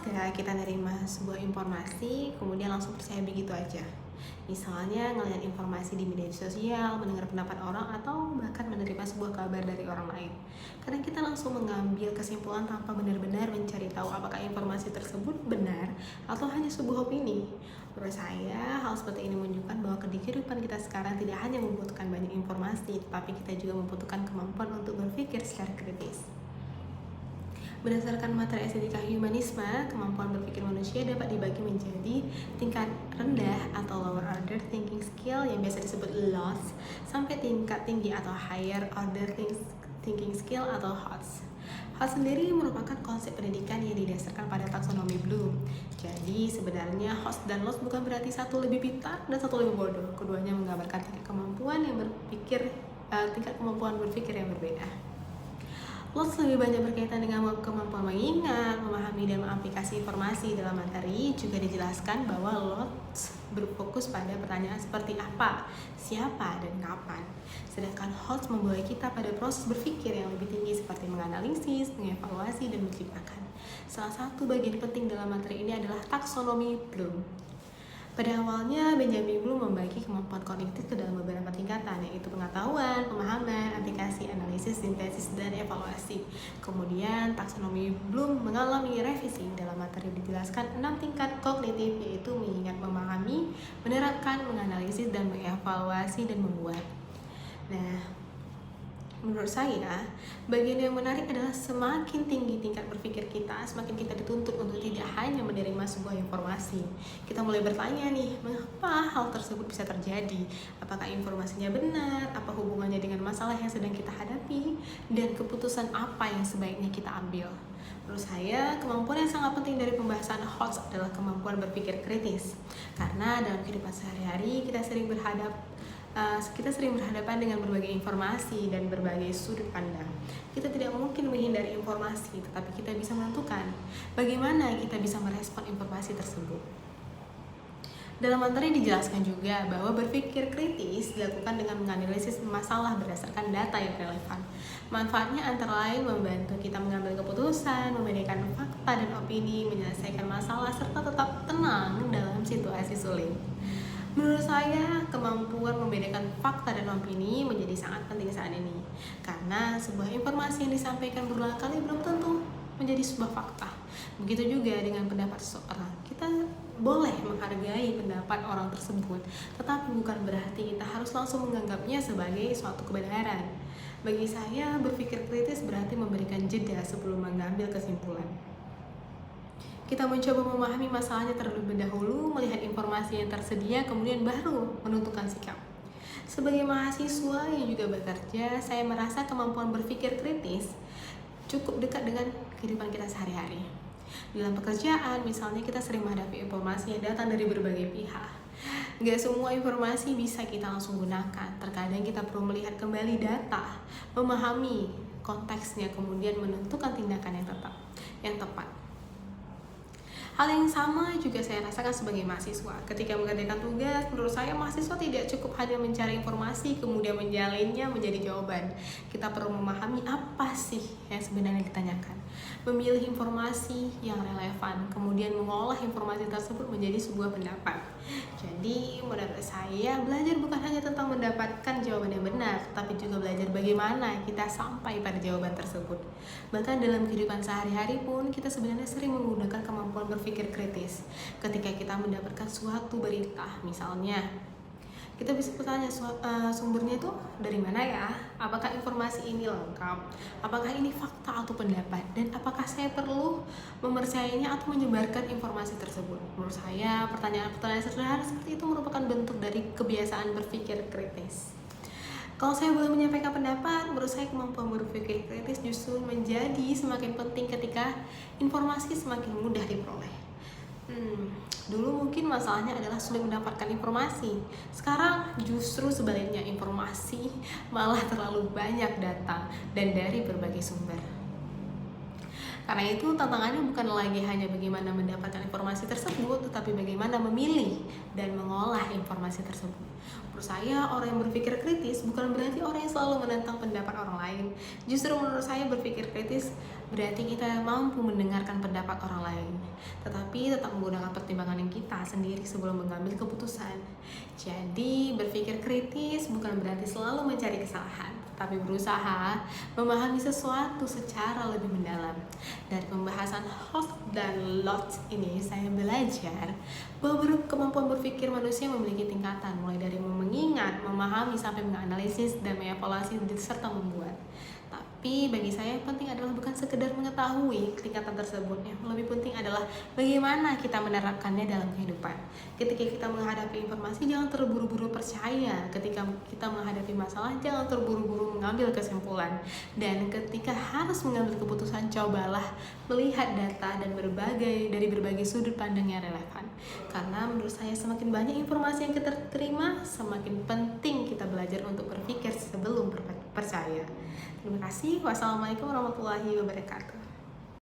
gak kita nerima sebuah informasi kemudian langsung percaya begitu aja? Misalnya ngelihat informasi di media sosial, mendengar pendapat orang, atau bahkan menerima sebuah kabar dari orang lain. Karena kita langsung mengambil kesimpulan tanpa benar-benar mencari tahu apakah informasi tersebut benar atau hanya sebuah opini. Menurut saya, hal seperti ini menunjukkan bahwa di kehidupan kita sekarang tidak hanya membutuhkan banyak informasi, tetapi kita juga membutuhkan kemampuan untuk berpikir secara kritis. Berdasarkan materi estetika humanisme, kemampuan berpikir manusia dapat dibagi menjadi tingkat rendah atau lower order thinking skill yang biasa disebut LOS, sampai tingkat tinggi atau higher order thinking skill atau HOTS. HOTS sendiri merupakan konsep pendidikan yang didasarkan pada taksonomi Bloom. Jadi sebenarnya HOTS dan LOS bukan berarti satu lebih pintar dan satu lebih bodoh. Keduanya menggambarkan tingkat kemampuan berpikir yang berbeda. LOS lebih banyak berkaitan dengan kemampuan mengingat, memahami, dan mengaplikasi informasi. Dalam materi juga dijelaskan bahwa LOS berfokus pada pertanyaan seperti apa, siapa, dan kapan. Sedangkan HOTS membawa kita pada proses berpikir yang lebih tinggi seperti menganalisis, mengevaluasi, dan menciptakan. Salah satu bagian penting dalam materi ini adalah taksonomi Bloom. Pada awalnya, Benjamin Bloom membagi kemampuan kognitif ke dalam beberapa tingkatan, yaitu pengetahuan, pemahaman, aplikasi, analisis, sintesis, dan evaluasi. Kemudian, taksonomi Bloom mengalami revisi. Dalam materi dijelaskan 6 tingkat kognitif, yaitu mengingat, memahami, menerapkan, menganalisis, dan mengevaluasi, dan membuat. Nah, menurut saya, bagian yang menarik adalah semakin tinggi tingkat berpikir kita, semakin kita dituntut untuk tidak hanya menerima sebuah informasi. Kita mulai bertanya nih, mengapa hal tersebut bisa terjadi? Apakah informasinya benar? Apa hubungannya dengan masalah yang sedang kita hadapi? Dan keputusan apa yang sebaiknya kita ambil? Menurut saya, kemampuan yang sangat penting dari pembahasan HOTS adalah kemampuan berpikir kritis. Karena dalam kehidupan sehari-hari, kita sering berhadapan dengan berbagai informasi dan berbagai sudut pandang. Kita tidak mungkin menghindari informasi, tetapi kita bisa menentukan bagaimana kita bisa merespon informasi tersebut. Dalam materi dijelaskan juga bahwa berpikir kritis dilakukan dengan menganalisis masalah berdasarkan data yang relevan. Manfaatnya antara lain membantu kita mengambil keputusan, membedakan fakta dan opini, menyelesaikan masalah, serta tetap tenang dalam situasi sulit. Menurut saya, kemampuan membedakan fakta dan opini menjadi sangat penting saat ini. Karena sebuah informasi yang disampaikan berulang kali belum tentu menjadi sebuah fakta. Begitu juga dengan pendapat seseorang. Kita boleh menghargai pendapat orang tersebut, tetapi bukan berarti kita harus langsung menganggapnya sebagai suatu kebenaran. Bagi saya, berpikir kritis berarti memberikan jeda sebelum mengambil kesimpulan. Kita mencoba memahami masalahnya terlebih dahulu, melihat informasi yang tersedia, kemudian baru menentukan sikap. Sebagai mahasiswa yang juga bekerja, saya merasa kemampuan berpikir kritis cukup dekat dengan kehidupan kita sehari-hari. Dalam pekerjaan, misalnya kita sering menghadapi informasi yang datang dari berbagai pihak. Gak semua informasi bisa kita langsung gunakan. Terkadang kita perlu melihat kembali data, memahami konteksnya, kemudian menentukan tindakan yang tepat. Hal yang sama juga saya rasakan sebagai mahasiswa. Ketika mengerjakan tugas, menurut saya mahasiswa tidak cukup hanya mencari informasi kemudian menjalinnya menjadi jawaban. Kita perlu memahami apa sih yang sebenarnya ditanyakan, memilih informasi yang relevan, kemudian mengolah informasi tersebut menjadi sebuah pendapat. Jadi menurut saya, belajar bukan hanya tentang mendapatkan jawaban yang benar, tapi juga belajar bagaimana kita sampai pada jawaban tersebut. Bahkan dalam kehidupan sehari-hari pun kita sebenarnya sering menggunakan kemampuan berpikir kritis. Ketika kita mendapatkan suatu berita, misalnya kita bisa bertanya sumbernya itu dari mana ya? Apakah informasi ini lengkap? Apakah ini fakta atau pendapat? Dan apakah saya perlu mempercayainya atau menyebarkan informasi tersebut? Menurut saya, pertanyaan-pertanyaan sederhana seperti itu merupakan bentuk dari kebiasaan berpikir kritis. Kalau saya boleh menyampaikan pendapat, menurut saya kemampuan berpikir kritis justru menjadi semakin penting ketika informasi semakin mudah diperoleh. Dulu mungkin masalahnya adalah sulit mendapatkan informasi. Sekarang justru sebaliknya, informasi malah terlalu banyak datang dan dari berbagai sumber. Karena itu tantangannya bukan lagi hanya bagaimana mendapatkan informasi tersebut, tetapi bagaimana memilih dan mengolah informasi tersebut. Menurut saya, orang yang berpikir kritis bukan berarti orang yang selalu menentang pendapat orang lain. Justru menurut saya berpikir kritis berarti kita mampu mendengarkan pendapat orang lain, tetapi tetap menggunakan pertimbangan yang kita sendiri sebelum mengambil keputusan. Jadi, berpikir kritis bukan berarti selalu mencari kesalahan, tapi berusaha memahami sesuatu secara lebih mendalam. Dari pembahasan Hobbes dan Locke ini, saya belajar bahwa kemampuan berpikir manusia memiliki tingkatan, mulai dari mengingat, memahami, sampai menganalisis dan mengevaluasi serta membuat. Tapi bagi saya yang penting adalah bukan sekedar mengetahui tingkatan tersebut. Yang lebih penting adalah bagaimana kita menerapkannya dalam kehidupan. Ketika kita menghadapi informasi, jangan terburu-buru percaya. Ketika kita menghadapi masalah, jangan terburu-buru mengambil kesimpulan. Dan ketika harus mengambil keputusan, cobalah melihat data dan dari berbagai sudut pandang yang relevan. Karena menurut saya semakin banyak informasi yang kita terima, semakin penting kita belajar untuk berpikir sebelum percaya. Terima kasih. Wassalamualaikum warahmatullahi wabarakatuh.